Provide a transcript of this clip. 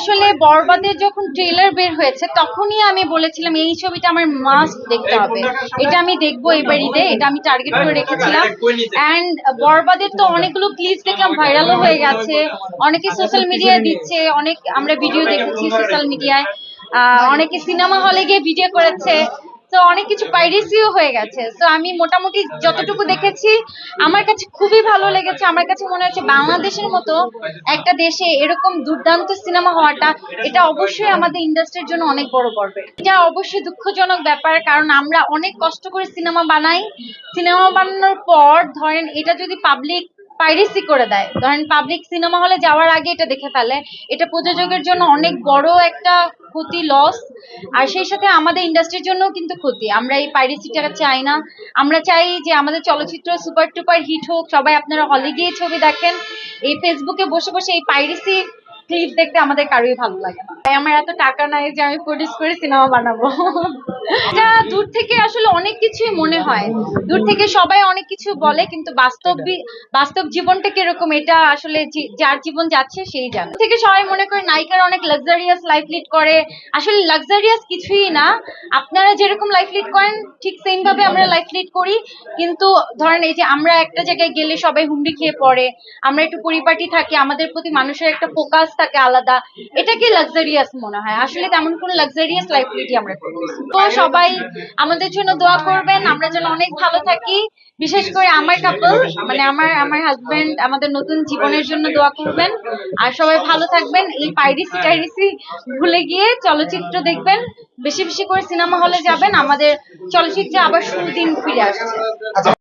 আসলে বরবাদের যখন ট্রেলার বের হয়েছে তখনই আমি বলেছিলাম এই ছবিটা আমার মাস্ট দেখতে হবে, এটা আমি দেখবো এবার ঈদে, এটা আমি টার্গেট করে রেখেছিলাম। অ্যান্ড বরবাদের তো অনেকগুলো ক্লিপস দেখলাম ভাইরালও হয়ে গেছে, অনেকে সোশ্যাল মিডিয়ায় দিচ্ছে, অনেক আমরা ভিডিও দেখেছি সোশ্যাল মিডিয়ায়, অনেকে সিনেমা হলে গিয়ে ভিডিও করেছে, তো অনেক কিছু পাইরেসিও হয়ে গেছে। তো আমি মোটামুটি যতটুকু দেখেছি আমার কাছে খুবই ভালো লেগেছে। আমার কাছে মনে হচ্ছে বাংলাদেশের মতো একটা দেশে এরকম দুর্দান্ত সিনেমা হওয়াটা, এটা অবশ্যই আমাদের ইন্ডাস্ট্রির জন্য অনেক বড় গর্বের। এটা অবশ্যই দুঃখজনক ব্যাপার, কারণ আমরা অনেক কষ্ট করে সিনেমা বানাই, সিনেমা বানানোর পর ধরেন এটা যদি পাবলিক পাইরেসি করে দেয়, ধরেন পাবলিক সিনেমা হলে যাওয়ার আগে এটা দেখে ফেলে, এটা প্রযোজকের জন্য অনেক বড় একটা ক্ষতি, লস। আর সেই সাথে আমাদের ইন্ডাস্ট্রির জন্য কিন্তু ক্ষতি। আমরা এই পাইরেসিটা চাই না। আমরা চাই যে আমাদের চলচ্চিত্র সুপার টুপার হিট হোক, সবাই আপনারা হলে গিয়ে ছবি দেখেন। এই ফেসবুকে বসে বসে এই পাইরেসি ক্লিপ দেখতে আমাদের কারোই ভালো লাগে না। তাই আমার এত টাকা নাই যে আমি প্রডিউস করে সিনেমা বানাবো। এটা দূর থেকে আসলে অনেক কিছুই মনে হয়, দূর থেকে সবাই অনেক কিছু বলে, কিন্তু বাস্তব জীবনটা কিরকম এটা আসলে যার জীবন যাচ্ছে সেই জানে। থেকে সবাই মনে করে নায়িকারা অনেক লাক্সারিয়াস লাইফ লিড করে, আসলে লাক্সারিয়াস কিছুই না। আপনারা যেরকম লাইফ লিড করেন ঠিক সেম ভাবে আমরা লাইফ লিড করি, কিন্তু ধরেন এই যে আমরা একটা জায়গায় গেলে সবাই হুমড়ি খেয়ে পড়ে, আমরা একটু পরিপাটি থাকি, আমাদের প্রতি মানুষের একটা ফোকাস থাকে আলাদা, এটাকে লাক্সারিয়াস মনে হয়। আসলে তেমন কোনো লাক্সারিয়াস লাইফ লিডই আমরা করি। তো সবাই আমাদের জন্য দোয়া করবেন, আমরা যেন অনেক ভালো থাকি। বিশেষ করে আমার কাপল, মানে আমার হাজবেন্ড, আমাদের নতুন জীবনের জন্য দোয়া করবেন। আর সবাই ভালো থাকবেন, এই পাইরেসি টাইরেসি ভুলে গিয়ে চলচ্চিত্র দেখবেন, বেশি বেশি করে সিনেমা হলে যাবেন, আমাদের চলচ্চিত্রে আবার সুদিন ফিরে আসছে।